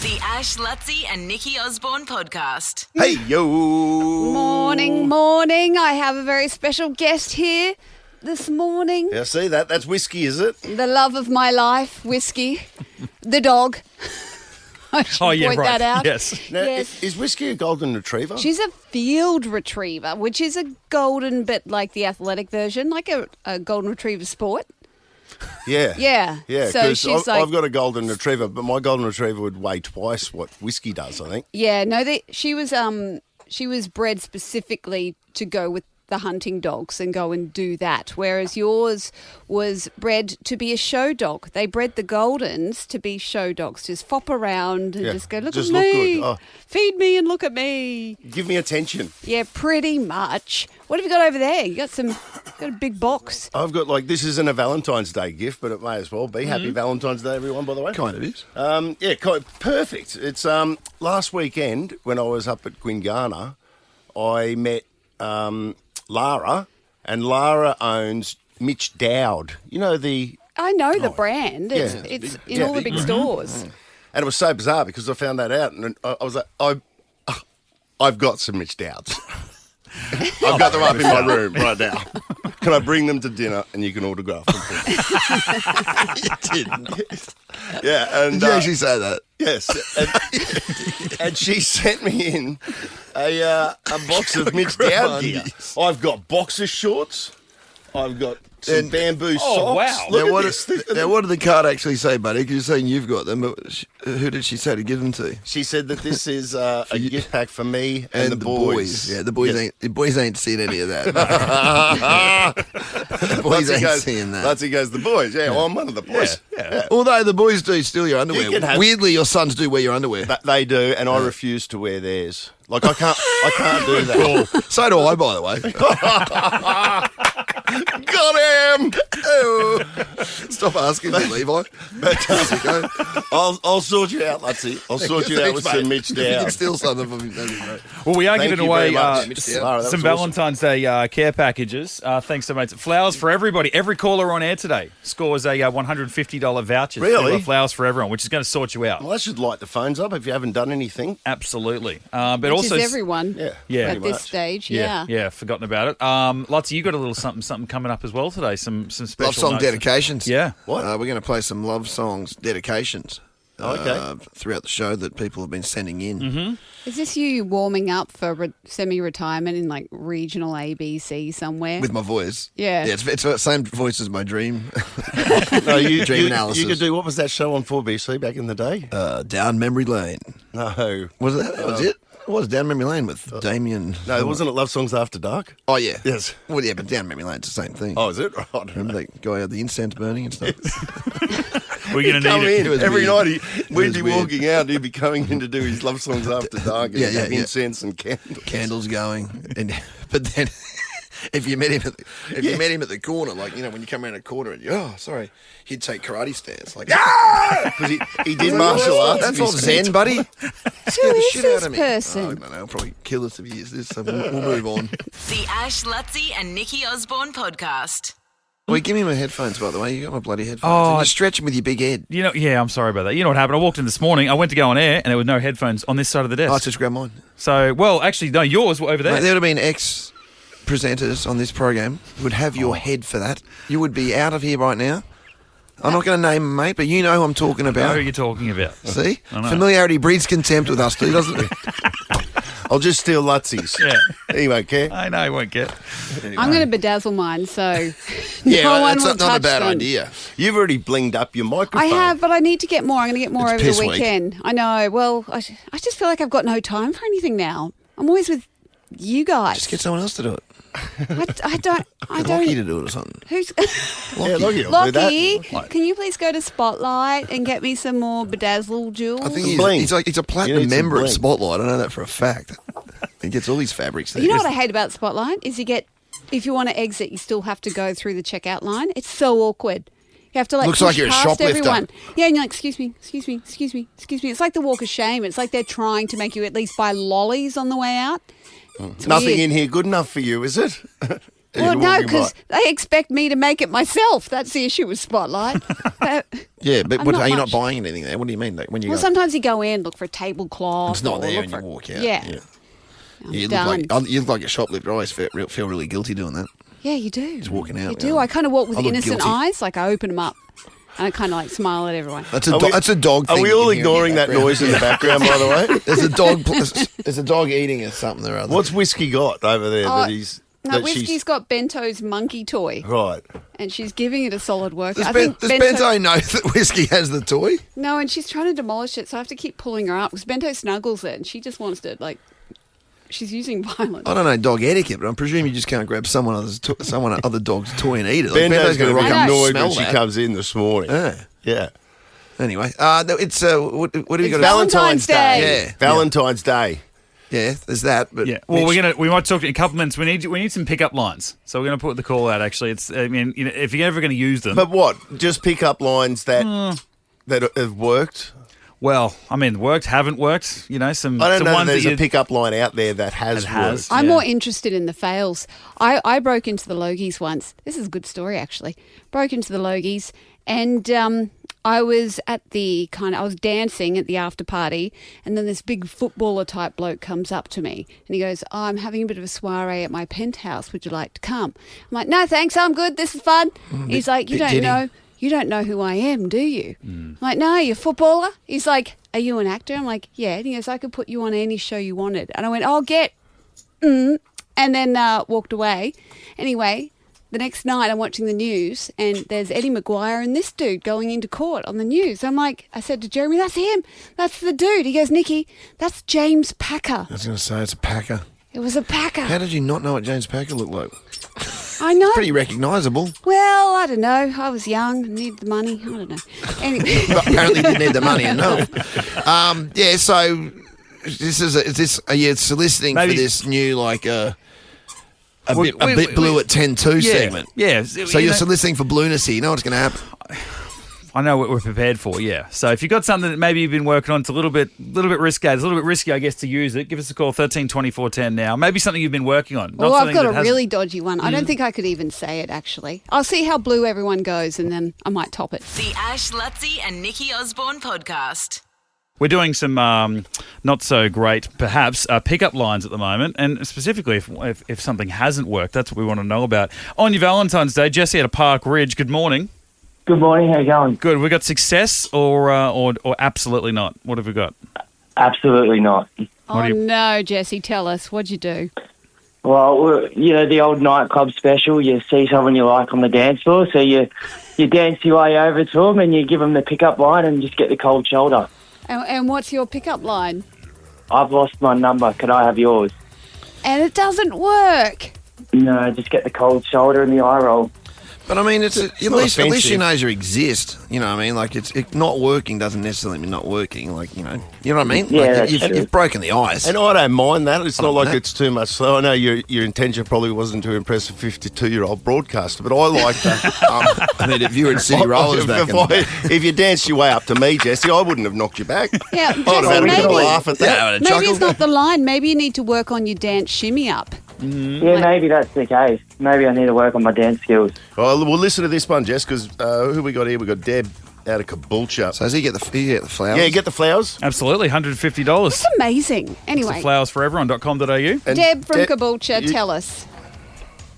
The Ash, Luttsy and Nikki Osborne podcast. Hey, yo. Morning. I have a very special guest here this morning. Yeah, see that? That's whiskey, is it? The love of my life, Whiskey, the dog. I should point that out. Yes. Now, Yes. Is whiskey a golden retriever? She's a field retriever, which is a golden bit like the athletic version, like a golden retriever sport. Yeah. Yeah. Yeah, So because she's like, I've got a golden retriever, but my golden retriever would weigh twice what whiskey does, I think. yeah, no, she was bred specifically to go with the hunting dogs and go and do that, whereas yours was bred to be a show dog. They bred the Goldens to be show dogs, just fop around and Yeah, just go, look just at look me, good. Oh. feed me and look at me. Give me attention. Yeah, pretty much. What have you got over there? You got a big box. I've got, this isn't a Valentine's Day gift, but it may as well be. Happy Valentine's Day, everyone, by the way. Kind of is. Perfect. It's last weekend when I was up at Gwingana, I met Lara, and Lara owns Mitch Dowd. You know I know the brand. It's, Yeah. it's in Yeah, all the big- big stores. And it was so bizarre because I found that out, and I was like, I've got some Mitch Dowds. I've got them up in my room right now. Can I bring them to dinner and you can autograph them? You didn't. Yeah, and Did you actually say that? yes, and she sent me in a box of Mitch Dowd gear. I've got boxer shorts. I've got some bamboo socks. wow. Look Now, at what, this. what did the card actually say, buddy? Because you're saying you've got them, but who did she say to give them to? She said that this is a gift pack for me and, the boys. Yeah, the boys ain't seen any of that. The boys ain't seeing that. Luttsy goes, the boys. Yeah, well, I'm one of the boys. Yeah. Although the boys do steal your underwear. You can have- Weirdly, your sons do wear your underwear. They do, and I refuse to wear theirs. I can't do that. So do I, by the way. Got him! Oh. Stop asking me, Levi. I'll sort you out, Luttsy. I'll sort you out with some Mitch If you can Dowd. steal some of them, that'd be great. Well, we are Thank giving you away very much, Mitch Dowd. Lara, that some was awesome. Valentine's Day care packages. Thanks so much. Flowers for everybody. Every caller on air today scores a $150 voucher. Really? We've got flowers for everyone, which is going to sort you out. Well, I should light the phones up if you haven't done anything. Absolutely. But Which also is everyone Yeah, at pretty this much. stage. yeah, forgotten about it. Luttsy, you got a little something coming up as well today. Some special Love song notes. dedications. Yeah. What? We're going to play some love songs dedications. Okay. Throughout the show that people have been sending in. Mm-hmm. Is this you warming up for semi-retirement in like regional ABC somewhere? With my voice. Yeah. It's the same voice as my dream. No, you, Dream you, analysis. you could do, what was that show on 4BC back in the day? Down Memory Lane. No. Was that was it? It was Down Memory Lane with Damien. No, wasn't it Love Songs After Dark? Oh, yeah. Yes. Well, yeah, but Down Memory Lane's the same thing. Oh, is it? Right. Remember that guy had the incense burning and stuff? We're going to Come need it. in It was every weird. night. We'd was be weird. walking out. He'd be coming in to do his love songs after dark. And Yeah, have yeah. incense and candles. Candles going. But then if you met him at the corner, like, you know, when you come around a corner and he'd take karate stance. Like, Because he did martial arts. That's with all his Zen, feet. buddy. Scare the is shit this out of me. person? Oh, I don't know. He'll probably kill us if he hears this, so we'll move on. The Ash, Luttsy and Nikki Osborne podcast. Wait, give me my headphones, by the way. You got my bloody headphones. Oh, And you're stretching with your big head. Yeah, I'm sorry about that. You know what happened? I walked in this morning. I went to go on air, and there were no headphones on this side of the desk. Oh, just grab mine. So, well, actually, no, yours were over there. Mate, there would have been ex-presenters on this program who would have your head for that. You would be out of here right now. I'm not going to name him, mate, but you know who I'm talking I know about. who you're talking about. See? I know. Familiarity breeds contempt with us, too, doesn't it? I'll just steal Lutsy's. Yeah, He won't care. I know, he won't get. I'm going to bedazzle mine, so Yeah, no one that's will not touch a bad them. idea. You've already blinged up your I microphone. have, but I need to get more. I'm going to get more It's over piss the week. weekend. I know. Well, I just feel like I've got no time for anything now. I'm always with you guys. Just get someone else to do it. I don't. Get Lockie to do it or something. Who's Yeah, Lockie will do Lockie? that. Can you please go to Spotlight and get me some more bedazzle jewels? I think Some bling. he's a You platinum need some member at bling. Spotlight. I know that for a fact. He gets all these fabrics there. You know what I hate about Spotlight is if you want to exit, you still have to go through the checkout line. It's so awkward. You have to Looks push like you're a past shoplifter. everyone. Yeah, and you're like, excuse me. It's like the walk of shame. It's like they're trying to make you at least buy lollies on the way out. It's Nothing weird. in here good enough for you, is it? Well, You're no, walking because by. they expect me to make it myself. That's the issue with Spotlight. Yeah, but I'm what, not are you much. not buying anything there? What do you mean? Like, when you Well, go, sometimes you go in, look for a tablecloth. it's not or there look and for- you walk out. Yeah. Yeah, you done. look like a shoplifter. I always feel really guilty doing that. Yeah, you do. Just walking out. You do. I kind of walk with I look innocent guilty. eyes. Like I open them up and I kind of like smile at everyone. That's a Are we- that's a dog thing. Are we you all can hear in the ignoring that background. noise in the background, by the way? There's a dog eating or something or other. What's Whiskey got over there Oh, that he's... No, that Whiskey's she's got Bento's monkey toy, Right. and she's giving it a solid work. Does, I think does Bento know that Whiskey has the toy? No, and she's trying to demolish it, so I have to keep pulling her up because Bento snuggles it, and she just wants to she's using violence. I don't know dog etiquette, but I'm presuming you just can't grab someone other dog's toy and eat it. Like, Bendo's gonna going to be rock up and annoyed smell when she that. comes in this morning. Yeah. Yeah. Anyway, it's what have you It's got? Valentine's Day. Yeah, Valentine's Day. yeah. There's that. But Yeah. Well, Mitch, we might talk in a couple of minutes. We need some pickup lines, so we're going to put the call out. Actually, if you're ever going to use them. But what? Just pick up lines that have worked? Well, worked, haven't worked. Some. I don't some know that ones there's that a pickup line out there that has worked. I'm Yeah. more interested in the fails. I broke into the Logies once. This is a good story, actually. Broke into the Logies, and I was I was dancing at the after party, and then this big footballer type bloke comes up to me, and he goes, "Oh, I'm having a bit of a soiree at my penthouse. Would you like to come?" I'm like, "No, thanks. I'm good. This is fun." He's like, "You bit don't giddy. know. You don't know who I am, do you?" I'm like, "No, you're a footballer." He's like, "Are you an actor?" I'm like, "Yeah." And he goes, "I could put you on any show you wanted." And I went, "Oh, and then walked away. Anyway, the next night I'm watching the news and there's Eddie Maguire and this dude going into court on the news. I said to Jeremy, "That's him. That's the dude." He goes, "Nikki, that's James Packer." I was going to say it's a Packer. It was a Packer. How did you not know what James Packer looked like? I know. Pretty recognisable. Well, I don't know. I was young and needed the money. I don't know. Anyway. But apparently didn't need the money enough. Yeah, so are you soliciting Maybe- for this new a We- bit blue at 10-2 segment? Yeah. So you're soliciting for blueness here. You know what's going to happen? I know what we're prepared for, yeah. So if you've got something that maybe you've been working on, it's a little bit risky. It's a little bit risky, I guess, to use it. Give us a call, 13 24 10 now. Maybe something you've been working on. Well, I've got a really really dodgy one. I don't think I could even say it, actually. I'll see how blue everyone goes and then I might top it. The Ash, Luttsy and Nikki Osborne podcast. We're doing some not so great, perhaps, pickup lines at the moment, and specifically if something hasn't worked, that's what we want to know about. On your Valentine's Day, Jesse out of Park Ridge. Good morning. Good morning. How you going? Good. We got success or absolutely not. What have we got? Absolutely not. Oh, do you- no, Jesse, tell us. What'd you do? Well, the old nightclub special. You see someone you like on the dance floor, so you dance your way over to them and you give them the pickup line and just get the cold shoulder. And what's your pickup line? I've lost my number. Could I have yours? And it doesn't work. No, just get the cold shoulder and the eye roll. But I mean, at not least offensive. you know you exist. You know what I mean? Like it not working doesn't necessarily mean not working. Like you know what I mean? Yeah, like, that's true. you've broken the ice. And I don't mind that. It's not like that. it's too much. So I know your intention probably wasn't to impress a 52-year-old broadcaster, but I like that. I mean, if you were in City Rollers back in the day. if you danced your way up to me, Jesse, I wouldn't have knocked you back. Yeah, I would have had a bit of a maybe, laugh at that. Yeah, I would've maybe chuckled. it's not the line. Maybe you need to work on your dance shimmy up. Yeah, maybe that's the case. Maybe I need to work on my dance skills. Well, we'll listen to this one, Jess, because who we got here? We got Deb out of Caboolture. So does he get the flowers? Yeah, get the flowers. Absolutely, $150. It's amazing. Anyway, Flowersforeveryone.com.au. And Deb from Deb, Caboolture, you- tell us.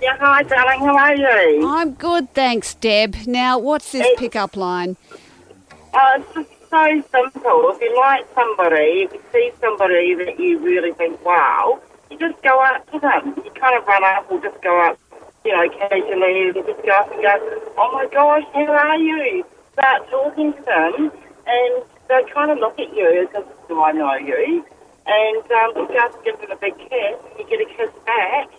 Yeah, hi, darling. How are you? I'm good, thanks, Deb. Now, what's this pickup line? It's just so simple. If you like somebody, if you see somebody that you really think, wow, you just go up to them. You kind of run up or just go up, casually, and just go up and go, oh my gosh, how are you? Start talking to them, and they kind of look at you as if, do I know you? And you just give them a big kiss, and you get a kiss back,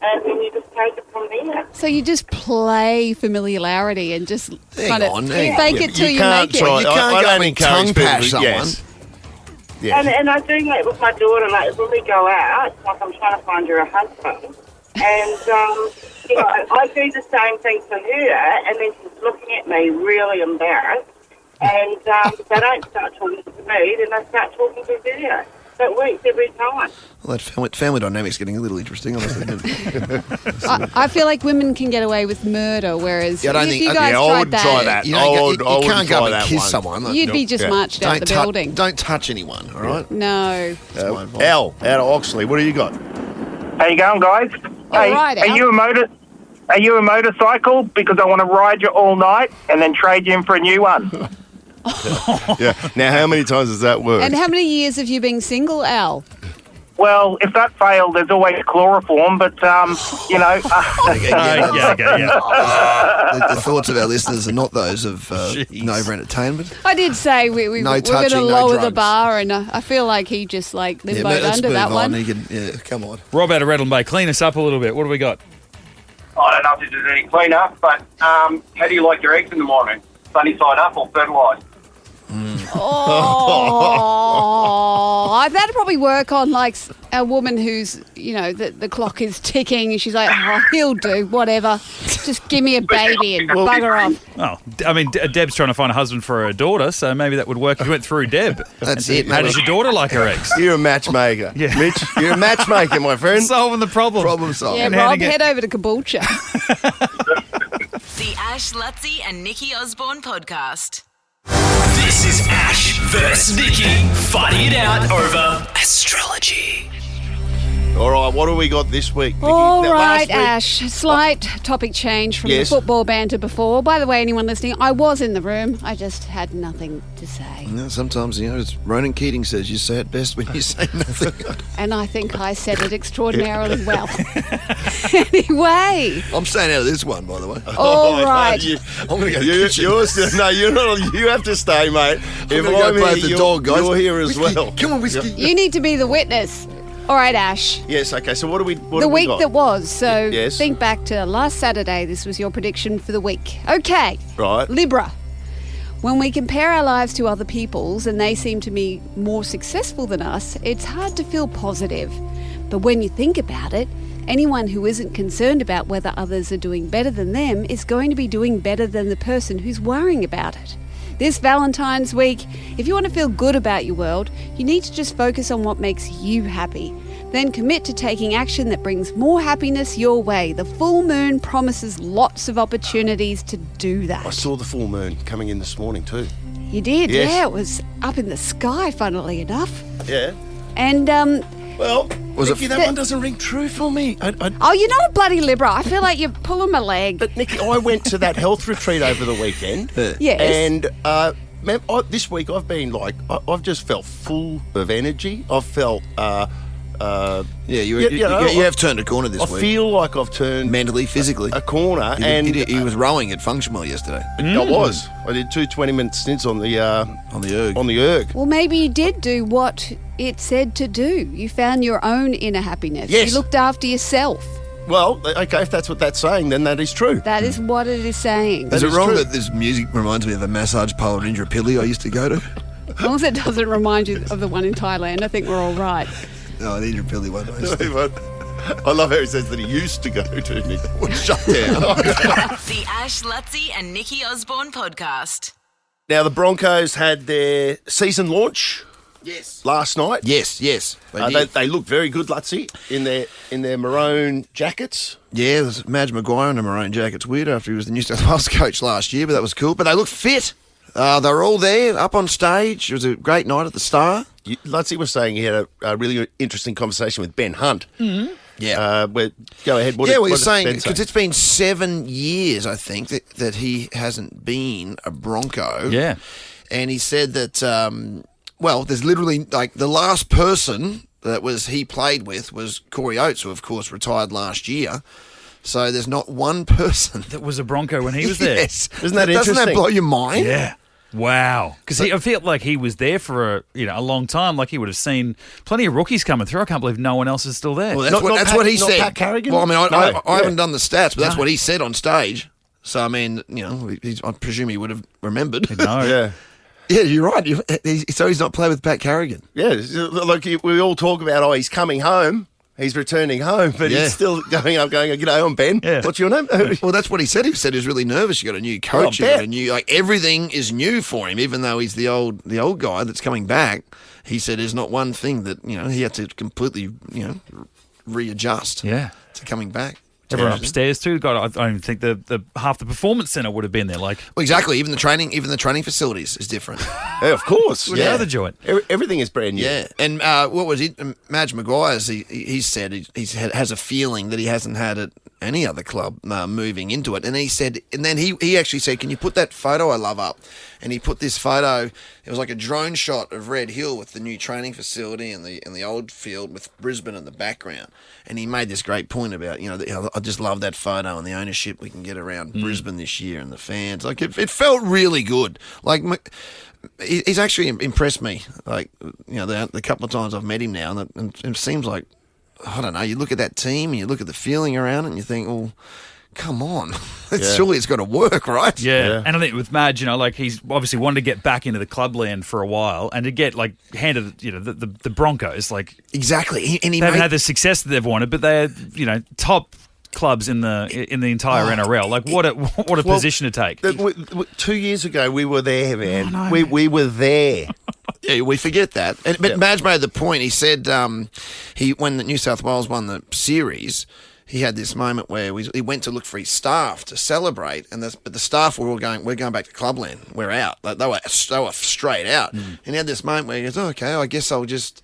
and then you just take it from there. So you just play familiarity and just Hang kind of on, hang on. fake it till you can't make try. it. You can't I go don't and encourage tongue people pash to- someone. Yes. Yeah. And I do that with my daughter, like when we go out, like I'm trying to find her a husband. And, I do the same thing to her, and then she's looking at me really embarrassed. And they don't start talking to me, then they start talking to her. It works every time. Well, that family dynamic's getting a little interesting, honestly. I feel like women can get away with murder, whereas Yeah, I don't if think- you guys yeah, I tried would try that. You, I don't would- you I would can't go try up and that kiss one. someone. Like, you'd be just Yeah. marched out the building. Don't touch anyone, all right? No. That's my advice. Al, out of Oxley, what do you got? How you going, guys? All right, are Al. you a motorcycle? Because I want to ride you all night and then trade you in for a new one. Yeah. Now, how many times has that worked? And how many years have you been single, Al? Well, if that failed, there's always chloroform, but, you know... Yeah. The thoughts of our listeners are not those of Nova Entertainment. I did say we're No going to touching, no lower the drugs. bar, and I feel like he just like Yeah, limboed but let's under move that on. one. He can, come on. Rob out of Redland Bay, clean us up a little bit. What do we got? I don't know if this is any cleaner, but how do you like your eggs in the morning? Sunny side up or fertilised? Oh, that'd probably work on like a woman who's, the clock is ticking and she's like, oh, he'll do, whatever. Just give me a baby and bugger off. Oh, I mean, Deb's trying to find a husband for her daughter, so maybe that would work if you went through Deb. That's And it. How does your daughter like her eggs? You're a matchmaker. Yeah. Mitch, you're a matchmaker, my friend. Solving the problem. Problem solved. Yeah, And Rob, handing it- head over to Caboolture. The Ash, Luttsy and Nikki Osborne podcast. This is Ash vs. Nikki fighting it out over astrology. All right, what do we got this week, Nikki? All Now, right, last week- Ash. Slight topic change from Yes. the football banter before. By the way, anyone listening, I was in the room. I just had nothing to say. Yeah, sometimes, as Ronan Keating says, you say it best when you say nothing. And I think I said it extraordinarily well. Anyway, I'm staying out of this one, by the way. all no, right. I'm going to go to the kitchen. You're not. You have to stay, mate. If gonna go I'm play here, with the you're, dog, guys. you're here as Whiskey. well. Come on, whiskey. You need to be the witness. All right, Ash. Yes. Okay. So what do we? What The do we week got? that was. So Yes. think back to last Saturday. This was your prediction for the week. Okay. Right. Libra. When we compare our lives to other people's and they seem to be more successful than us, it's hard to feel positive. But when you think about it, anyone who isn't concerned about whether others are doing better than them is going to be doing better than the person who's worrying about it. This Valentine's week, if you want to feel good about your world, you need to just focus on what makes you happy. Then commit to taking action that brings more happiness your way. The full moon promises lots of opportunities to do that. I saw the full moon coming in this morning too. You did? Yes. Yeah, it was up in the sky, funnily enough. Yeah. And, Well, Was it Nikki, that one doesn't ring true for me. oh, you're not a bloody Libra. I feel like you're pulling my leg. But Nikki, I went to that health retreat over the weekend. Yes. And this week I've been like, I've just felt full of energy. I've felt. Yeah, you know, have turned a corner this I week. feel like I've turned Mentally, physically. a corner, He, and he was rowing at Functional yesterday I was. I did 2 20-minute stints on the on the erg. on the erg. Well, maybe you did do what it said to do. You found your own inner happiness. Yes. You looked after yourself. Well, okay, if that's what that's saying, then that is true. That is what it is saying. Is it is wrong true. that this music reminds me of a massage parlour in Indooroopilly I used to go to? As long as it doesn't remind you of the one in Thailand, I think we're all right. No, the Indooroopilly one. I used to. I love how he says that he used to go to Nick. Shut down. The Ash, Luttsy and Nikki Osborne podcast. Now, the Broncos had their season launch last night. Yes. They look very good, Luttsy, in their maroon jackets. Yeah, there's Madge Maguire in a maroon jacket's weird after he was the New South Wales coach last year, but that was cool. But they look fit. They were all there, up on stage. It was a great night at the Star. Luttsy was saying he had a really interesting conversation with Ben Hunt. Yeah. Go ahead. What You're did saying, Ben say? because it's been 7 years, I think, that he hasn't been a Bronco. Yeah. And he said that, there's literally, like, the last person that he played with was Corey Oates, who, of course, retired last year. So there's not one person That was a Bronco when he was there. Yes. Isn't that Doesn't that interesting? blow your mind? Yeah. Wow. Because I feel like he was there for a long time. Like he would have seen plenty of rookies coming through. I can't believe no one else is still there. Well, Not that's Pat- what he not said. Pat Carrigan? Well, I mean, No, I yeah. haven't done the stats, but that's what he said on stage. So, I mean, I presume he would have remembered. no. Yeah. Yeah, you're right. So he's not playing with Pat Carrigan. Yeah, like we all talk about, he's coming home. He's returning home, but Yeah. he's still going up, going, "G'day, I'm Ben. Yeah. What's your name?" Well, that's what he said. He said he was really nervous. You got a new coach. Oh, You got bet. a new, everything is new for him. Even though he's the old guy that's coming back, he said there's not one thing that he had to completely readjust. Yeah. To coming back. Everyone upstairs too. God, I don't even think the half the performance centre would have been there. Like, Well, exactly. Even the training facilities is different. Yeah, of course. with the other joint. Everything is brand new. Yeah, and what was it? Madge Maguire's. He said he has a feeling that he hasn't had at any other club moving into it, and he said, and then he actually said, "Can you put that photo I love up?" And he put this photo. It was like a drone shot of Red Hill with the new training facility and the old field with Brisbane in the background. And he made this great point about I just love that photo and the ownership we can get around Brisbane this year and the fans. Like it felt really good. Like. He's actually impressed me, the couple of times I've met him now, and it seems like, I don't know, you look at that team and you look at the feeling around it and you think, well, come on, surely it's got to work, right? Yeah. And I think with Madge, he's obviously wanted to get back into the clubland for a while and to get handed, the Broncos, Exactly. He they haven't had the success that they've wanted, but they're, top clubs in the entire NRL. What a position to take. 2 years ago, we were there, man. We were there. Yeah, we forget that. But Madge made the point. He said when the New South Wales won the series, he had this moment where he went to look for his staff to celebrate, but the staff were all going, "We're going back to Clubland. We're out." Like, they were straight out. And he had this moment where he goes, "Okay, I guess I'll just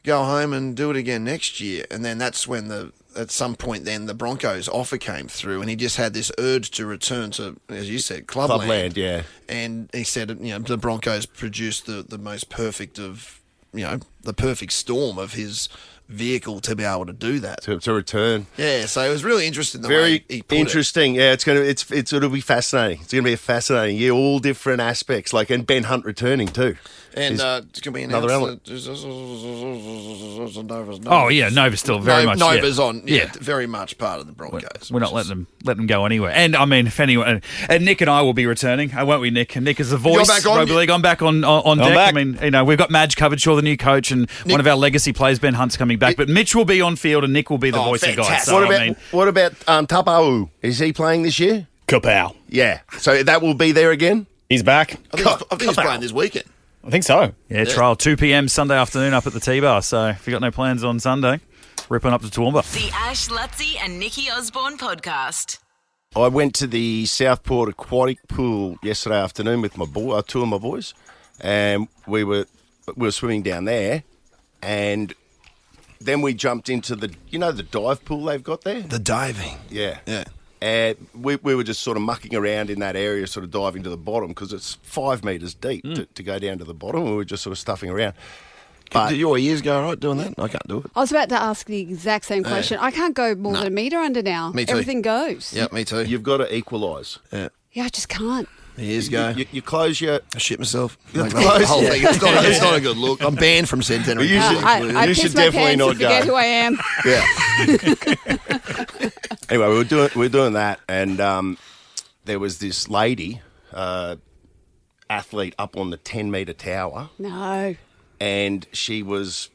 go home and do it again next year." And then that's when at some point then the Broncos offer came through, and he just had this urge to return to, as you said, Clubland. Yeah. And he said, the Broncos produced the most perfect of, the perfect storm of his vehicle to be able to do that. To return. Yeah, so it was really interesting. Very way he put interesting. Yeah, it'll be fascinating. It's going to be a fascinating year, all different aspects. And Ben Hunt returning too. And it's going to be another element. Oh yeah, Nova's still very much. Nova's on. Yeah, very much part of the Broncos. We're not letting them go anywhere. And I mean, if anyone, and Nick and I will be returning, won't we, Nick? And Nick is the voice. You're back on? Rugby League. I'm back on deck. back. I mean, we've got Madge covered, sure, the new coach, and one of our legacy players, Ben Hunt's coming back. But Mitch will be on field, and Nick will be the voice of guys. So, what about Tapau? Is he playing this year? Kapow. Yeah. So that will be there again. He's back. I think he's playing this weekend. I think so. Yeah, trial 2 p.m. Sunday afternoon up at the T-Bar. So if you've got no plans on Sunday, ripping up to Toowoomba. The Ash, Luttsy and Nikki Osborne podcast. I went to the Southport Aquatic Pool yesterday afternoon with two of my boys, and we were swimming down there, and then we jumped into the dive pool they've got there. The diving. Yeah. Yeah. And we were just sort of mucking around in that area, sort of diving to the bottom because it's 5 metres deep to go down to the bottom. We were just sort of stuffing around. Do your ears go all right doing that? I can't do it. I was about to ask the exact same question. I can't go more than a metre under now. Me too. Everything goes. Yeah, me too. You've got to equalise. Yeah. Yeah, I just can't. The ears go. You close your... I shit myself. Close, The whole thing. It's not a good look. I'm banned from Centenary. I You piss should my definitely pants not and forget go. who I am. Yeah. Anyway, we were doing that, and there was this lady, athlete, up on the 10-metre tower, No. and she was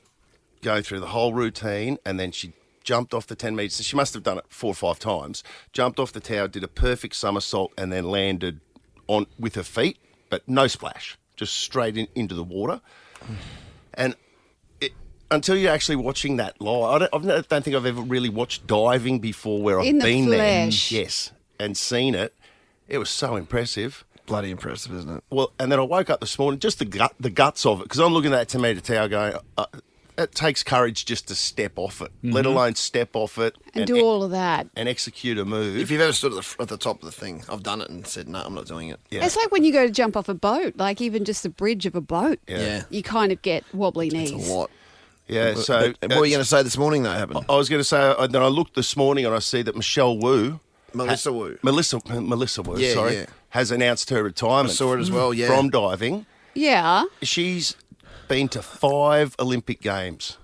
going through the whole routine, and then she jumped off the 10 metres. She must have done it 4 or 5 times. Jumped off the tower, did a perfect somersault, and then landed on with her feet, but no splash, just straight into the water. And until you're actually watching that live, I don't think I've ever really watched diving before where I've In the been flesh. there. Yes, and seen it. It was so impressive. Bloody impressive, isn't it? Well, and then I woke up this morning, just the guts of it, because I'm looking at that 10-metre tower going, it takes courage just to step off it, let alone step off it. And do all of that. And execute a move. If you've ever stood at the top of the thing, I've done it and said, no, I'm not doing it. Yeah. It's like when you go to jump off a boat, like even just the bridge of a boat. Yeah. You kind of get wobbly knees. It's a lot. Yeah, so... What were you going to say this morning that happened? I was going to say, then I looked this morning and I see that Melissa Wu, Yeah. has announced her retirement. I saw it as well, yeah. From diving. Yeah. She's been to 5 Olympic Games.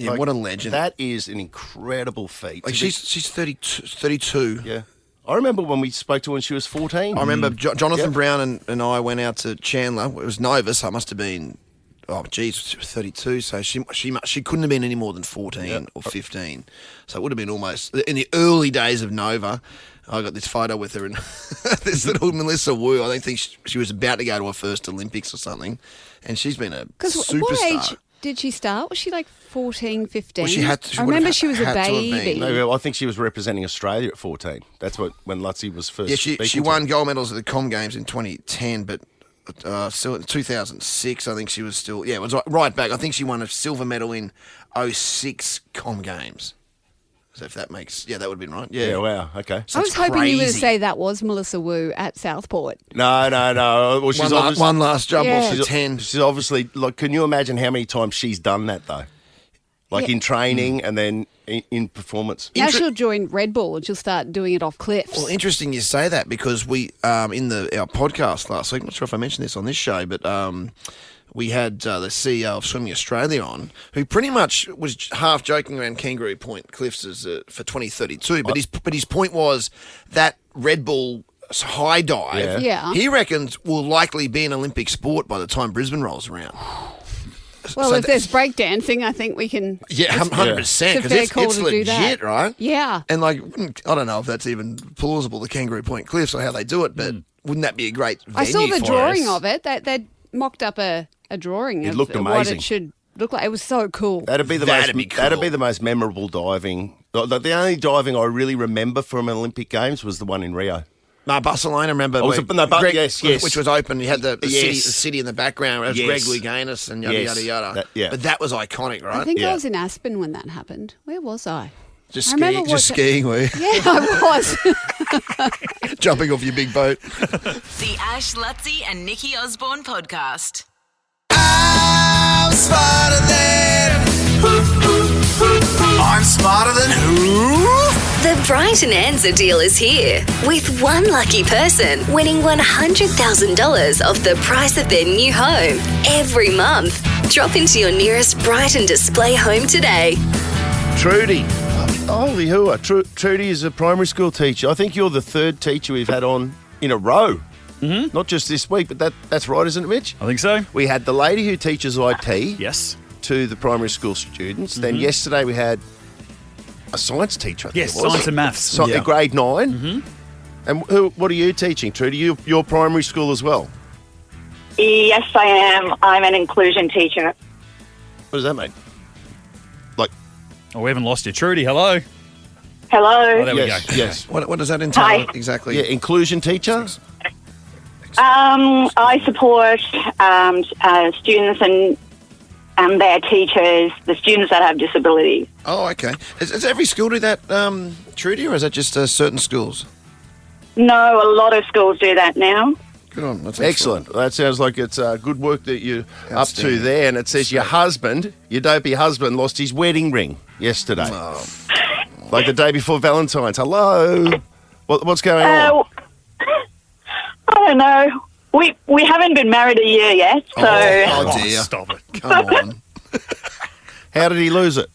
Yeah, what a legend. That is an incredible feat. Like she's 32. Yeah. I remember when we spoke to her when she was 14. I remember Jonathan Brown and I went out to Chandler. It was Nova, so it must have been she was 32, so she couldn't have been any more than 14 or 15. So it would have been almost in the early days of Nova. I got this photo with her and this little Melissa Wu. I think she was about to go to her first Olympics or something, and she's been a superstar. What age did she start? Was she like 14, 15? Well, I remember she was a baby. No, I think she was representing Australia at 14. That's when Luttsy was first. Yeah, she won gold medals at the Com Games in 2010, but still in 2006, I think she was still. Yeah, it was right back. I think she won a silver medal in 06 Com Games. So if that makes, that would have been right. Yeah, wow, okay. So I was hoping you were to say that was Melissa Wu at Southport. No. Well, she's one last jump off to 10. She's obviously, like, can you imagine how many times she's done that, though? Like in training and then in performance. Now she'll join Red Bull and she'll start doing it off cliffs. Well, interesting you say that because we, in our podcast last week, I'm not sure if I mentioned this on this show, but we had the CEO of Swimming Australia on, who pretty much was half joking around Kangaroo Point Cliffs for 2032. But his point was that Red Bull high dive, he reckons will likely be an Olympic sport by the time Brisbane rolls around. Well, if there's breakdancing, I think we can. Yeah, 100%. Because it's legit, right? Yeah. And I don't know if that's even plausible, the Kangaroo Point Cliffs or how they do it, but wouldn't that be a great venue? I saw the drawing of it. They mocked up a drawing of looked amazing. What it should look like. It was so cool. That'd be the most memorable diving. The only diving I really remember from Olympic Games was the one in Rio. No, Barcelona, remember? Yes. Which was open. You had the city in the background. It was Greg Louganis and yada, yada. But that was iconic, right? I think I was in Aspen when that happened. Where was I? Just skiing, were you? Yeah, I was. Jumping off your big boat. The Ash, Luttsy and Nikki Osborne podcast. I'm smarter than who? The Brighton Answer deal is here, with one lucky person winning $100,000 off the price of their new home every month. Drop into your nearest Brighton display home today. Trudy. Holy hooah. Trudy is a primary school teacher. I think you're the third teacher we've had on in a row. Mm-hmm. Not just this week, but that's right, isn't it, Mitch? I think so. We had the lady who teaches IT yes. to the primary school students. Mm-hmm. Then yesterday we had a science teacher. Yes, science and maths. Grade 9. Mm-hmm. And what are you teaching, Trudy? You're primary school as well? Yes, I am. I'm an inclusion teacher. What does that mean? We haven't lost you. Trudy, hello. Hello. Oh, there we go. Yes. What does that entail? Hi. Exactly? Yeah, inclusion teacher? I support students and their teachers, the students that have disabilities. Oh, okay. Does every school do that, Trudy, or is that just certain schools? No, a lot of schools do that now. Good on. That's excellent. That sounds like it's good work that you're up to there. And it says your dopey husband, lost his wedding ring yesterday. Oh. Like the day before Valentine's. Hello. What's going on? I don't know. We haven't been married a year yet, so... Oh dear. Stop it. Come on. How did he lose it?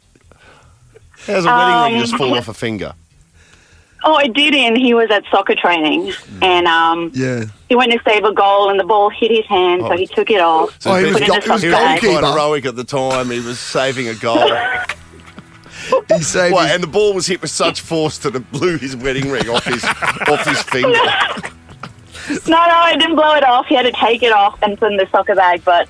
How's a wedding ring just fall off a finger? Oh, it did, and he was at soccer training, and he went to save a goal, and the ball hit his hand, so he took it off. So he was quite heroic at the time. He was saving a goal. And the ball was hit with such force that it blew his wedding ring off his finger. No, I didn't blow it off. He had to take it off and put it in the soccer bag, but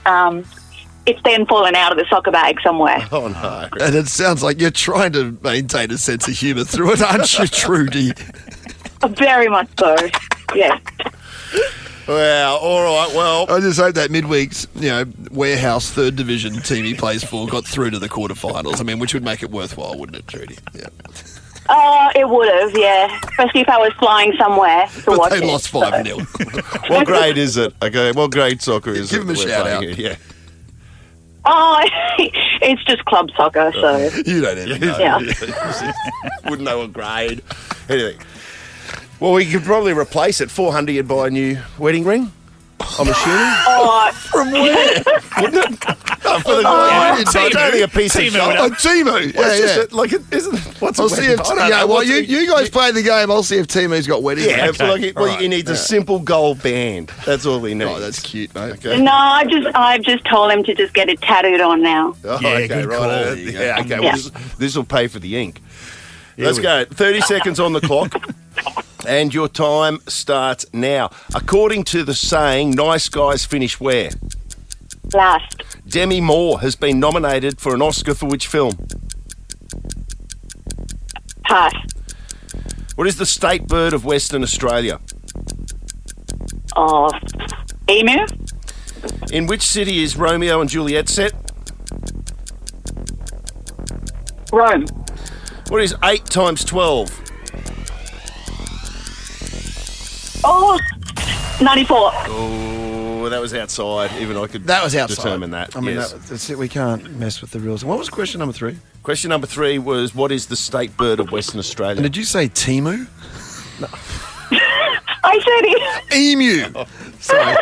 it's then fallen out of the soccer bag somewhere. Oh, no. And it sounds like you're trying to maintain a sense of humour through it, aren't you, Trudy? Very much so, yeah. Well, all right, well... I just hope that midweek's, warehouse third division team he plays for got through to the quarterfinals. I mean, which would make it worthwhile, wouldn't it, Trudy? Yeah. It would have, yeah. Especially if I was flying somewhere to watch it. But they lost 5-0. What grade is it? Okay, what grade soccer is it? Give him a shout out. Yeah. Oh, it's just club soccer, so... You don't even know. Yeah. Wouldn't know what grade. Anyway. Well, we could probably replace it. 400, you'd buy a new wedding ring, I'm assuming. Oh, from where? Wouldn't it? for the it's only a piece of Timu. shop. Oh, Timu. Well, Yeah, it's just yeah. isn't what's a I'll see wedding? if I don't know. well, What's you guys play the game. I'll see if Timu's got wedding. Yeah, Okay. he needs a simple gold band. That's all he needs. Oh, that's cute, mate. Okay. No, I've just told him to just get it tattooed on now. Oh, Yeah, okay, good right. call. There you go. Yeah, okay. Yeah. Well, this will pay for the ink. Let's go. 30 seconds on the clock. And your time starts now. According to the saying, nice guys finish where? Last. Demi Moore has been nominated for an Oscar for which film? Pass. What is the state bird of Western Australia? Oh, emu. In which city is Romeo and Juliet set? Rome. What is 8 times 12? Oh, 94. Oh, that was outside. Even I could That was outside. determine that. I mean, yes. that's it. We can't mess with the rules. What was question number 3? Question number 3 was, what is the state bird of Western Australia? And did you say Timu? I said it. Emu. Sorry.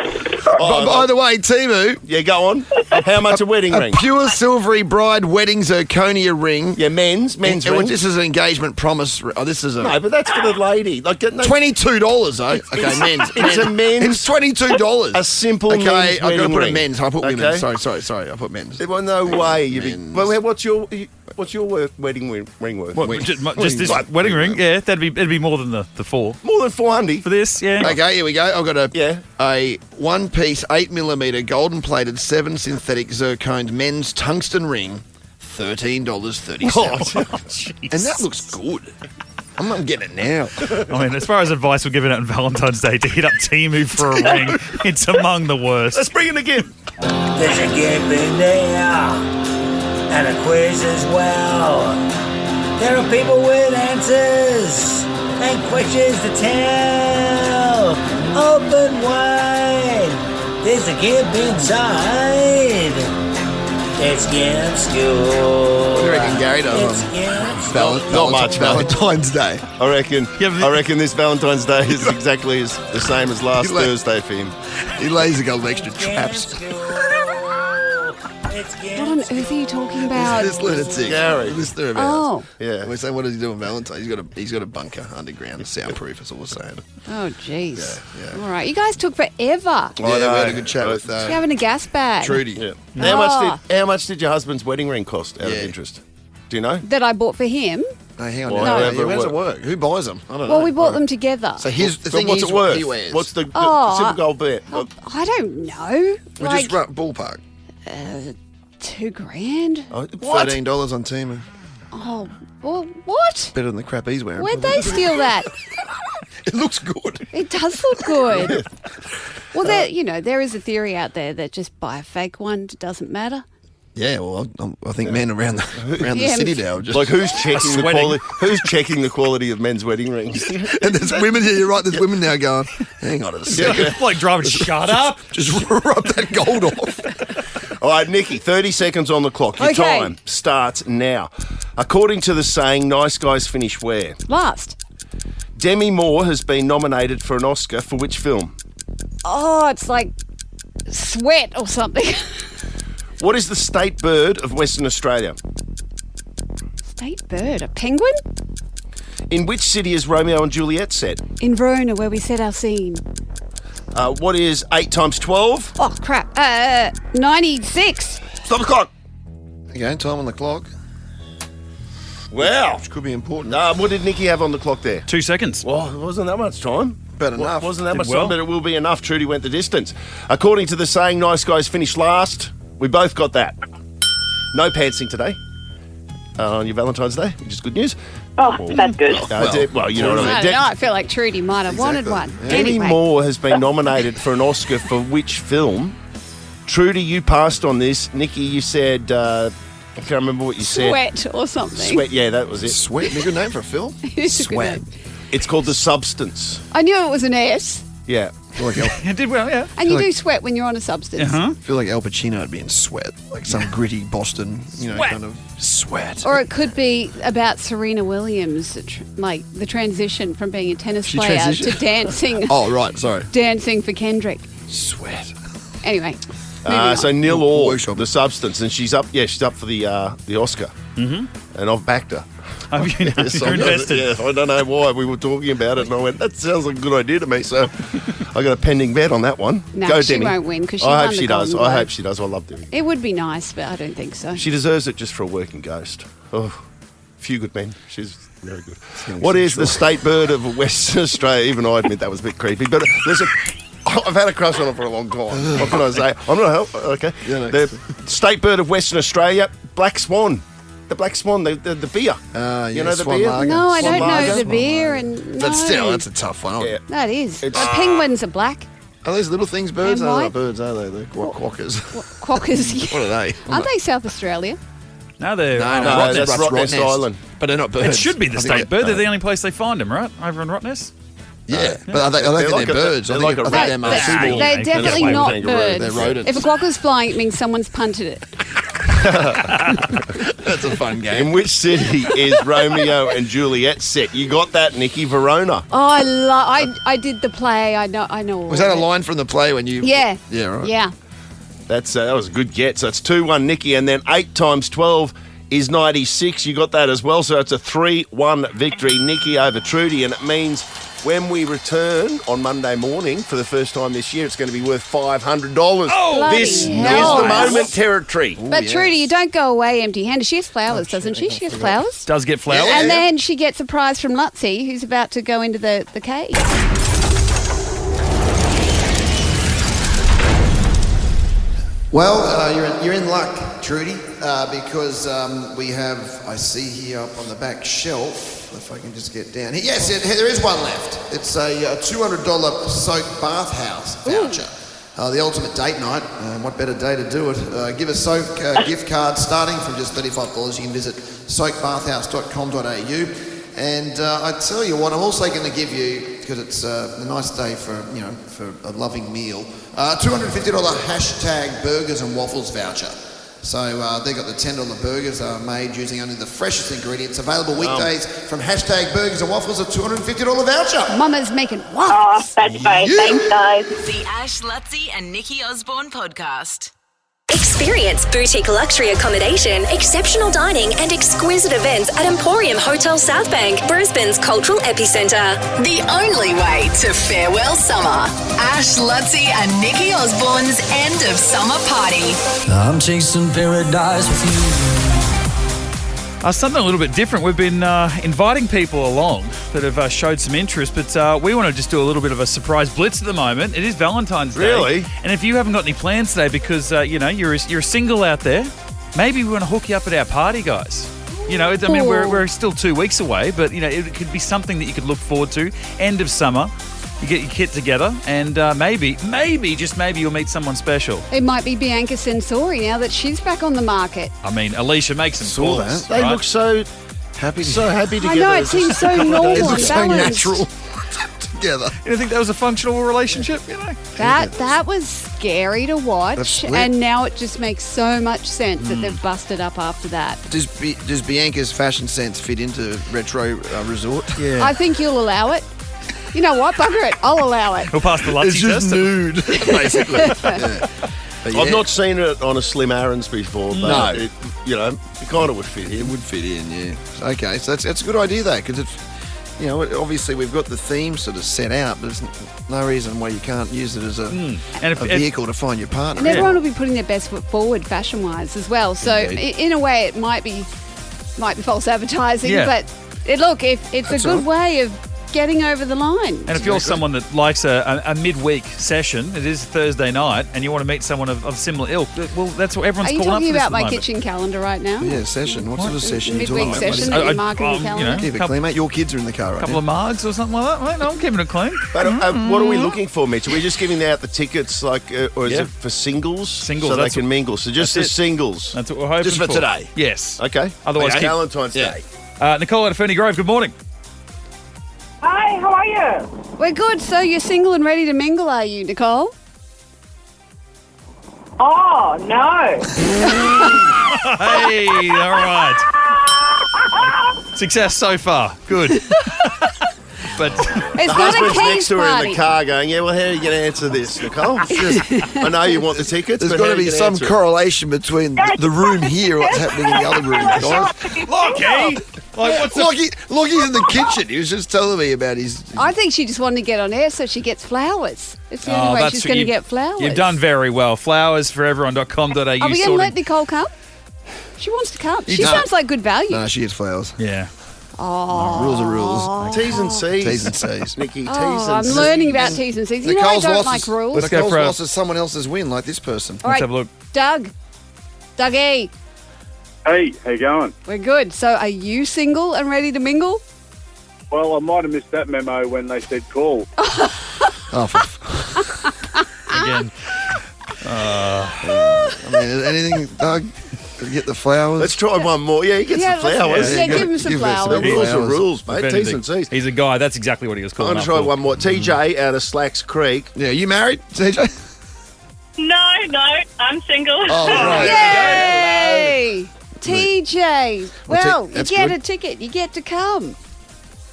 By the way, Timu, Yeah, go on. How much a wedding a ring? pure silvery bride wedding zirconia ring. Yeah, men's ring. This is an engagement promise. Oh, this is a No, but that's for the lady. Like, no, $22 though. Okay, men's. It's a men's. It's $22. A simple Okay, men's I've got to wedding put a ring. men's. I put Okay. women's. Sorry. I put men's. Well, no way. Men's. Well, what's your wedding ring worth? What, just this wedding ring? Yeah, it'd be more than the 4 More than 400 for this. Yeah. Okay, here we go. I've got a Yeah. one-piece 8mm golden-plated 7 synthetic zirconed men's tungsten ring, $13.37. And that looks good. I'm getting it now. I mean, as far as advice we're giving out on Valentine's Day to hit up Timu for a ring, it's among the worst. Let's bring it again. There's a game in there, and a quiz as well. There are people with answers and questions to tell. Open wide, there's a gimp inside. It's Gimp School. What do you reckon Gary does It's on Gimp School. Not much, mate. Valentine's Day? I reckon this Valentine's Day is exactly the same as last He let- Thursday for him. He lays a couple of extra traps. What on earth are you talking about? This lunatic. Gary. Listener of Oh. ours. Yeah. We say, what does he do on Valentine's? He's got a bunker underground, soundproof. That's all we're saying. Oh, jeez. Yeah. All right. You guys took forever. Yeah, we had know. a good chat with You're having a gas bag Trudy. Yeah. Oh. How much did your husband's wedding ring cost out of interest? Do you know? that I bought for him. Hey, hang on. Well, now. however How does it it work? Who buys them? I don't know. Well, we bought them together. So here's the thing. What's it he worth? wears. What's the Oh, simple gold bet? I don't know. We Like just ballpark. $2,000. What? $13 on Timu. Oh, well, what? Better than the crap he's wearing. Where'd they steal that? It looks good. It does look good. Well, there is a theory out there that just buy a fake one. It doesn't matter. Yeah, well, I think men around the Yeah, city now are just Like who's checking the Sweating. quality? Who's checking the quality of men's wedding rings? and there's women here. You're right. There's women now going. Hang on a second. Like driving, shut up. Just rub that gold off. All right, Nikki, 30 seconds on the clock. Your Okay. time starts now. According to the saying, nice guys finish where? Last. Demi Moore has been nominated for an Oscar for which film? Oh, it's like Sweat or something. What is the state bird of Western Australia? State bird. A penguin? In which city is Romeo and Juliet set? In Verona, where we set our scene. What is 8 times 12? Oh, crap. 96. Stop the clock. Okay, time on the clock. Wow. Which could be important. What did Nikki have on the clock there? 2 seconds. Well, it wasn't that much time. About enough. Wasn't that Did much well. time, but it will be enough. Trudy went the distance. According to the saying, nice guys finish last. We both got that. No pantsing today on your Valentine's Day, which is good news. Oh, that's good. Well, you know what I I don't mean. know. I feel like Trudy might have wanted one. Demi Anyway. Moore has been nominated for an Oscar for which film? Trudy, you passed on this. Nikki, you said, I can't remember what you said. Sweat or something. Sweat, yeah, that was it. Sweat. Good name for a film. Sweat. It's called The Substance. I knew it was an S. Yeah. You did well, yeah. And you like- do sweat when you're on a substance. I feel like Al Pacino would be in Sweat, like some gritty Boston, kind of sweat. Or it could be about Serena Williams, like the transition from being a tennis She player to transitioned? dancing. Oh, right, sorry. Dancing for Kendrick. Sweat. Anyway, So nil all, the substance, and she's up. Yeah, she's up for the Oscar. Mm-hmm. And I've backed her. Have you? You're invested. Yeah, I don't know why we were talking about it, and I went, "That sounds like a good idea to me." So I got a pending bet on that one. No, Go, she Demi. won't win because she I won hope the she does. Golden I Globe. hope she does. I love Demi. It would be nice, but I don't think so. She deserves it just for a working ghost. Oh, few good men. She's very good. What is the state bird of Western Australia? Even I admit that was a bit creepy, but listen. I've had a crush on her for a long time. What can I say? I'm not help. Okay. Yeah, no. The state bird of Western Australia, black swan. The black swan, the beer. You know the Swan beer? lager. No, I Swan don't know lager? the beer, and no. But still, that's a tough one. Yeah. That is. It's- Penguins are black. Are those little things birds? And No, they're white? not birds, are they? They're quackers. Quackers. What are they? Aren't they South Australia? No, they're No, Rottnest. that's Rottnest Island. But they're not birds. It should be the I think state bird. They're the only place they find them, right? Over in Rottnest. Yeah, but I don't think like they're birds. I think they're They're marsupial. definitely They're not kangaroo. birds. They're rodents. If a quokka's flying, it means someone's punted it. That's a fun game. In which city is Romeo and Juliet set? You got that, Nikki? Verona. Oh, I did the play. I know. All Was that a of it. line from the play when you? Yeah. Yeah, right. Yeah. That was a good get. So it's 2-1, Nikki, and then 8 times 12 is 96. You got that as well. So it's a 3-1 victory, Nikki over Trudy, and it means when we return on Monday morning for the first time this year, it's going to be worth $500. Oh, this bloody is hell. the moment territory. But Trudy, you don't go away empty-handed. She has flowers, doesn't she? She has flowers. Does get flowers. And then she gets a prize from Luttsy, who's about to go into the cave. Well, you're in luck, Trudy, because we have, I see here up on the back shelf, if I can just get down here. Yes, there is one left. It's a $200 soak bathhouse voucher. The ultimate date night. What better day to do it? Give a soak gift card starting from just $35. You can visit soakbathhouse.com.au. And I tell you what, I'm also going to give you, because it's a nice day for a loving meal, $250 hashtag burgers and waffles voucher. So they got the $10 burgers made using only the freshest ingredients. Available weekdays from hashtag burgers and waffles, a $250 voucher. Mama's making Oh, waffles. that's great. Thanks, guys. The Ash, Luttsy and Nikki Osborne podcast. Experience boutique luxury accommodation, exceptional dining, and exquisite events at Emporium Hotel South Bank, Brisbane's cultural epicentre. The only way to farewell summer. Ash, Luttsy and Nikki Osborne's end of summer party. I'm chasing paradise with you. Something a little bit different. We've been inviting people along that have showed some interest, but we want to just do a little bit of a surprise blitz at the moment. It is Valentine's Day. Really? And if you haven't got any plans today because, you're single out there, maybe we want to hook you up at our party, guys. We're still 2 weeks away, but, it could be something that you could look forward to. End of summer. You get your kit together and maybe, just maybe you'll meet someone special. It might be Bianca Sensori now that she's back on the market. I mean, Alicia makes some Saw calls. that. They right? look so happy together. I know, it seems so normal It and looks so balanced. natural together. You don't think that was a functional relationship, That was scary to watch, That's weird. and now it just makes so much sense that they've busted up after that. Does Bianca's fashion sense fit into retro resort? Yeah. I think you'll allow it. You know what? Bugger it. I'll allow it. We'll pass the Luttsy It's just test. nude, basically. Yeah. But I've not seen it on a Slim Aaron's before, but No. it kind of would fit It in. would fit in, yeah. Okay, so that's a good idea, though, because it's, obviously we've got the theme sort of set out, but there's no reason why you can't use it as a And if, vehicle to find your partner. And everyone will be putting their best foot forward fashion-wise as well. So Indeed. in a way, it might be false advertising, Yeah. but if it's That's a good all way of getting over the line. And if you're someone that likes a midweek session, it is Thursday night, and you want to meet someone of similar ilk, well, that's what everyone's Are you calling up talking for this about at the my moment. kitchen calendar right now? Yeah, session. What sort of session are you Midweek talking about? session buddy? that you mark in the calendar? Keep it clean, mate. Your kids are in the car right couple now. of margs or something like that. Mate, no, I'm keeping it clean. But what are we looking for, Mitch? Are we just giving out the tickets, or is Yeah. it for singles? Singles, so they that's can what- mingle. So just the that's it. singles. That's what we're hoping Just for today? Yes. Okay. Otherwise, keep- Valentine's Yeah. Day. Nicole out of Ferny Grove, good morning. Hi, how are you? We're good. So you're single and ready to mingle, are you, Nicole? Oh, no. Hey, all right. Success so far. Good. But It's The not a husband's King's next to her in party. the car going, yeah, well, how are you going to answer this, Nicole? I know you want the tickets, There's but got how to are you be gonna some answer it? correlation between the room here and what's happening in the other room, guys. Lockie! Like, what's the... Lockie's in the kitchen. He was just telling me about his... I think she just wanted to get on air so she gets flowers. It's the only way she's going to get flowers. You've done very well. Flowersforeveryone.com.au. Are we going to let Nicole come? She wants to come. She sounds like good value. No, she gets flowers. Yeah. Oh. Rules are rules. T's and C's. T's and C's. Nikki, T's Oh, and C's. I'm learning about T's and C's. You know I don't like rules. Let's go Nicole's for a- loss is someone else's win, like this person. All right, have a look. Doug. Dougie. Hey, how you going? We're good. So are you single and ready to mingle? Well, I might have missed that memo when they said call. Oh, Again. I mean, anything, Doug? Get the flowers. Let's try one more. Yeah, he gets the flowers. Yeah, give him some flowers. The rules are rules, mate. If T's anything, and C's. He's a guy. That's exactly what he was I'm calling going up to try for. one more. TJ out of Slacks Creek. Yeah, you married, TJ? No, I'm single. Oh, right. Yay! TJ. Well, you that's get good. a ticket. You get to come.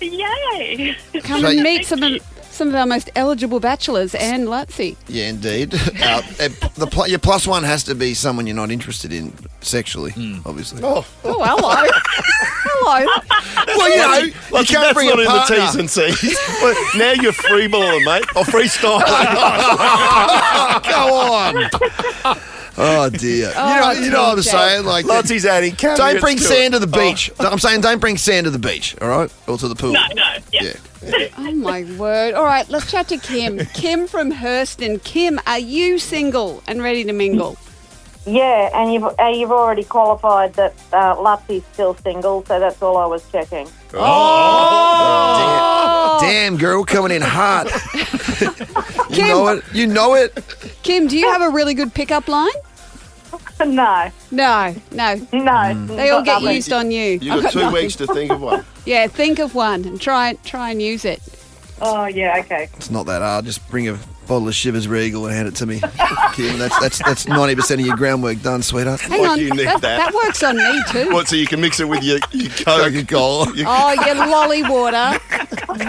Yay! Come So and you- meet some of our most eligible bachelors and Luttsy. Yeah, indeed. Your plus one has to be someone you're not interested in sexually, obviously. Oh, hello. Hello. Well, you know, you that's can't bring not a in the partner. T's and C's. Well, now you're freeballing, mate. Or freestyling. Go on. Oh dear. You know what I'm saying? Like Luttsy's adding caveats don't bring to sand it. to the beach. I'm saying don't bring sand to the beach, all right? Or to the pool. No, yeah. Oh, my word. All right, let's chat to Kim. Kim from Hurston. Kim, are you single and ready to mingle? Yeah, and you've already qualified that Lutsy's still single, so that's all I was checking. Damn, girl, coming in hot. Kim. You know it. Kim, do you have a really good pickup line? No. No. They all get nothing. used on you. You've got 2 weeks to think of one. Yeah, think of one and try and use it. Oh, yeah, okay. It's not that hard. Just bring a bottle of Shivers Regal and hand it to me, Kim. That's 90% of your groundwork done, sweetheart. Hang on, you need that works on me too. What, so you can mix it with your Coke? Coca-Cola. Oh, your lolly water.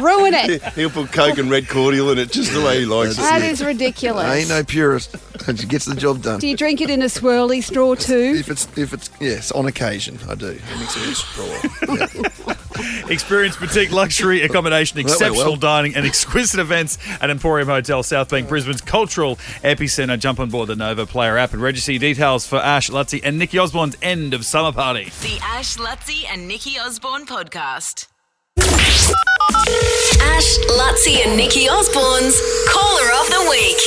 Ruin it. He'll put Coke and red cordial in it just the way he likes it. That is ridiculous. I ain't no purist. She gets the job done. Do you drink it in a swirly straw too? If it's yes, on occasion I do. I mix it with straw. Yeah. Experience boutique luxury accommodation, Well, that went exceptional well. dining, and exquisite events at Emporium Hotel, South Bank, Brisbane's cultural epicentre. Jump on board the Nova Player app and register your details for Ash, Luttsy, and Nikki Osborne's end of summer party. The Ash, Luttsy and Nikki Osborne podcast. Ash, Luttsy and Nikki Osborne's Caller of the Week.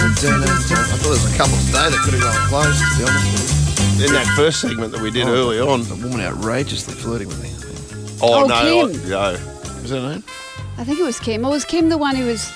I thought there was a couple today that could have gone close, to be honest. In that first segment that we did early on. A woman outrageously flirting with me. Oh, Oh, no. Kim. No. Was that her name? I think it was Kim. Or was Kim the one who was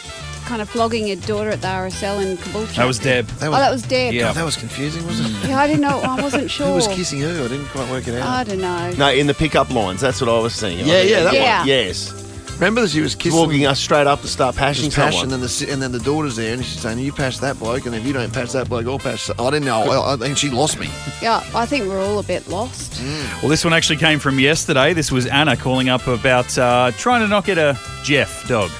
kind of flogging your daughter at the RSL in Caboolture? That was Deb. That was Deb. Yeah. God, that was confusing, wasn't it? Yeah, I didn't know. I wasn't sure. Who was kissing who? I didn't quite work it out. I don't know. No, in the pickup lines. That's what I was saying. Yeah, that Yeah. one. Yes. Remember that she was kissing, Walking us straight up to start pashing passion, someone. and then the daughter's there, and she's saying, "You pass that bloke, and if you don't pass that bloke, I'll pass." I didn't know. I think she lost me. Yeah, I think we're all a bit lost. Well, this one actually came from yesterday. This was Anna calling up about trying to not get a Jeff dog.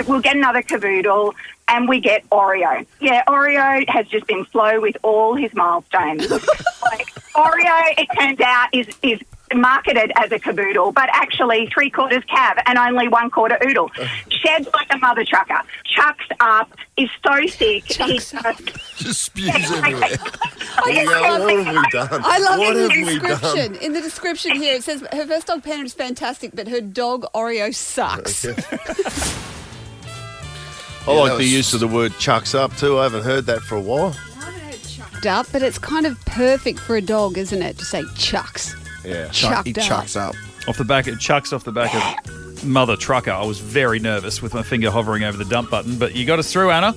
We'll get another cavoodle and we get Oreo. Yeah, Oreo has just been slow with all his milestones. Oreo, it turns out, is marketed as a cavoodle, but actually 3/4 cav and only 1/4 oodle. Sheds like a mother trucker. Chucks up, is so sick. Just spews everywhere. What have we done? I love What in have the we description. done? In the description here, it says her first dog Panda is fantastic, but her dog Oreo sucks. I like the use of the word chucks up too. I haven't heard that for a while. Up, but it's kind of perfect for a dog, isn't it? To say chucks. Yeah. Chucked He up. chucks up. Off the back, it chucks off the back of Mother Trucker. I was very nervous with my finger hovering over the dump button, but you got us through, Anna.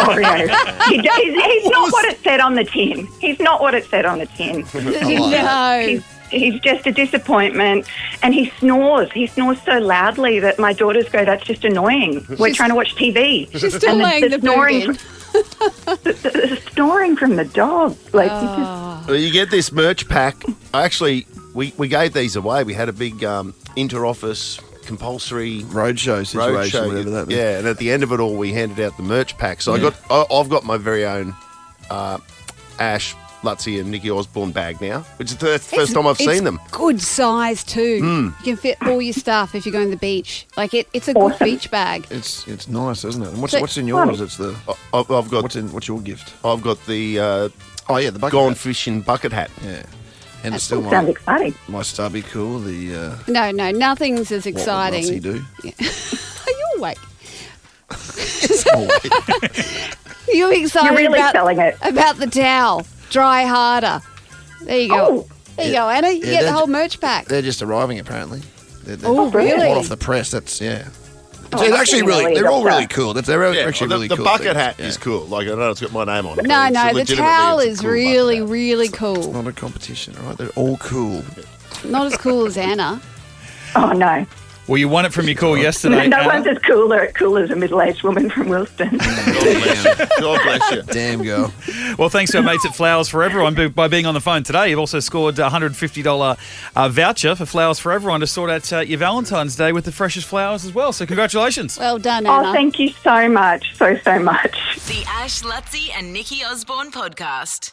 Oreo. He's not what it said on the tin. He's not what it said on the tin. No. He's just a disappointment, and he snores. He snores so loudly that my daughters go, "That's just annoying. We're trying to watch TV." She's still And laying the snoring, food in. the snoring from the dog. Like, Well, you get this merch pack. I actually we gave these away. We had a big inter-office compulsory roadshow situation, whatever that means. Yeah, and at the end of it all, we handed out the merch pack. So I've got my very own Ash, Luttsy and Nikki Osborne bag now, which is the first time I've seen them. Good size too. You can fit all your stuff if you're going to the beach. Like it's a good beach bag. It's nice, isn't it? And what's in yours? It's the I've got what's your gift? I've got the the bucket gone hat. Fishing bucket hat. Yeah. And it's still Sounds exciting. my stubby cool. The No, nothing's as exciting. What will Luttsy do? You're awake. You're excited You're really selling it. about the towel. Dry harder. There you go. Oh. There you go, Anna. You get the whole merch pack. They're just arriving apparently. They're really? hot off the press. That's It's that's actually really they're all doctor. really cool. They're actually really the cool. bucket things. hat is cool. Like, I know it's got my name on it. No, but it's the legitimately, towel it's a is cool really, bucket hat. really cool. Not a competition, all right? They're all cool. Not as cool as Anna. Oh, no. Well, you won it from your call yesterday. No Anna. one's as cool as a middle-aged woman from Wilston. God bless you. Damn girl. Well, thanks to our mates at Flowers for Everyone by being on the phone today. You've also scored a $150 voucher for Flowers for Everyone to sort out your Valentine's Day with the freshest flowers as well. So congratulations. Well done, Anna. Oh, thank you so much. So much. The Ash, Luttsy and Nikki Osborne podcast.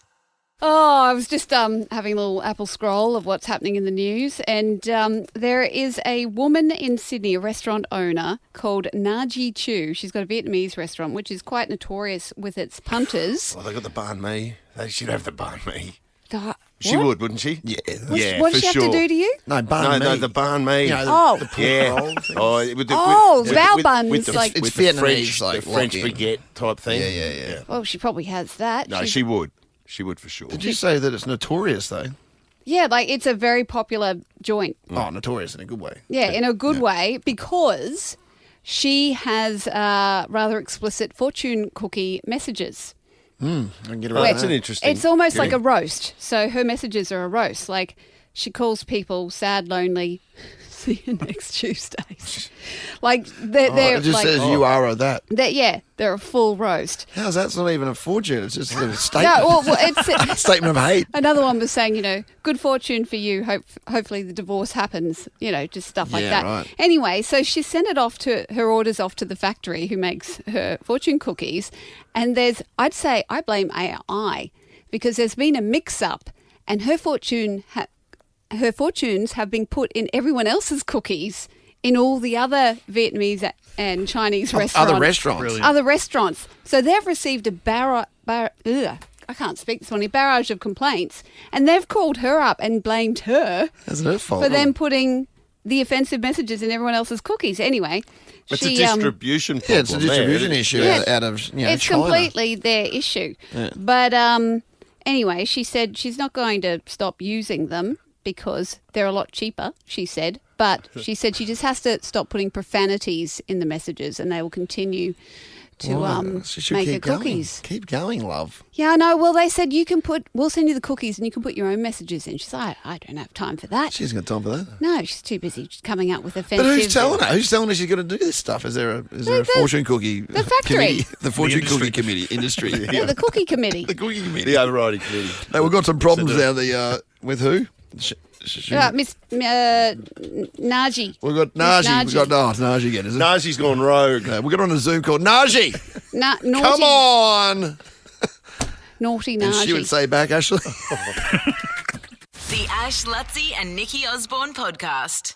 Oh, I was just having a little Apple scroll of what's happening in the news, and there is a woman in Sydney, a restaurant owner called Naji Chu. She's got a Vietnamese restaurant, which is quite notorious with its punters. Oh, they got the banh mi. They should have the banh mi. She What? would, wouldn't she? Yeah. What for does she sure. have to do to you? No, banh mi. No, the banh mi. You know, Oh. the pork Yeah. roll thing. Bao buns, With the, like- It's with the Vietnamese, French, like, the French lock-in. baguette type thing. Yeah. Well, she probably has that. No, she would. She would for sure. Did you say that it's notorious though? Yeah, like it's a very popular joint. Oh, notorious in a good way. Yeah, in a good way, because she has rather explicit fortune cookie messages. I can get Oh, around that's that. an interesting. It's almost like a roast. So her messages are a roast. Like she calls people sad, lonely. See you next Tuesday. Like they're it just like, says you are that. they're a full roast. How's that's not even a fortune? It's just a statement. No, well, it's Statement of hate. another one was saying, good fortune for you. Hopefully the divorce happens. Just stuff like that. Right. Anyway, so she sent it off to her orders off to the factory who makes her fortune cookies, and I'd say I blame AI because there's been a mix-up, and her fortunes have been put in everyone else's cookies in all the other Vietnamese and Chinese restaurants. Other restaurants. Brilliant. Other restaurants. So they've received a I can't speak this morning, barrage of complaints, and they've called her up and blamed her That's her fault. for them putting the offensive messages in everyone else's cookies. Anyway, It's a distribution problem. Yeah, it's a distribution issue Yeah. out of it's China. completely their issue. Yeah. But anyway, she said she's not going to stop using them because they're a lot cheaper, she said. But she said she just has to stop putting profanities in the messages and they will continue to She should make her keep going. cookies. Keep going, love. Yeah, I know. Well, they said we'll send you the cookies and you can put your own messages in. She's like, I don't have time for that. She's got time for that. No, she's too busy just coming up with offensive. But who's telling her? Who's telling her she's got to do this stuff? Is there a fortune cookie the factory. committee? The fortune cookie committee industry. Yeah, the cookie committee. The cookie committee. The overriding committee. No, we've got some problems now. With who? Miss Naji. We've got Naji. We've got Naji again. Is it? Naji's gone rogue. We've got on a Zoom call. Naji, Naughty, come on. Naughty And Naji. she would say back, Ashley. The Ash, Luttsy and Nikki Osborne podcast.